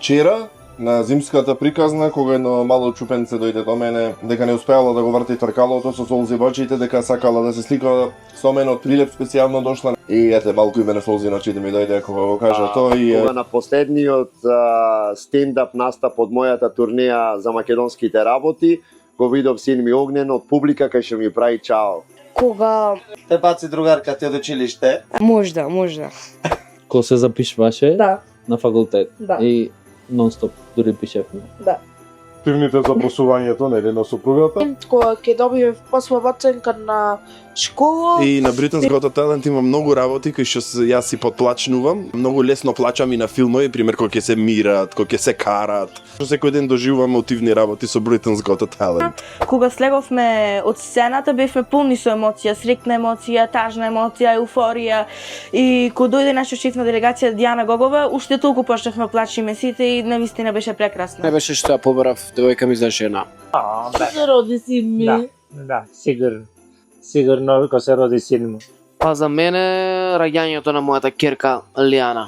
вчера на зимската приказна, кога едно мало чупенце дојде до мене, дека не успеала да го врти тркалото со солзи во очите, дека сакала да се слика со мене од Прилеп специјално дошла. И ете, малку и мене солзи на очите ми дојде кога го кажа тоа и кога на последниот стендап настап од мојата турнеја за македонските работи, го видов син ми Огнен од публика кај што ми прави чао. Кога Те баци другарка ти од училиште? можда. Кога се запишуваше Да, на факултет да. и нон-стоп дури пишевме. Активните за просувањето, нели, на супругата. Кога ќе добиев послаба оценка на школа. И на Britain's Got Talent има многу работи кои што јас си подплачнувам. Многу лесно плачам и на филмови, пример кога ќе се мират, кога ќе се карат. Што секој ден доживувам мотивни работи со Britain's Got Talent. Кога слеговме од сцената, бевме полни со емоција, среќна емоција, тажна емоција, еуфорија. И кога дојде наша шефна делегација Дијана Гогова, уште толку почнавме плачиме сите и навистина беше прекрасно. Не беше што ја побарав девојка ми за жена. Се роди син ми. Да, сигурно. Сигурно кога се роди син му. Па за мене раѓањето на мојата ќерка Лијана.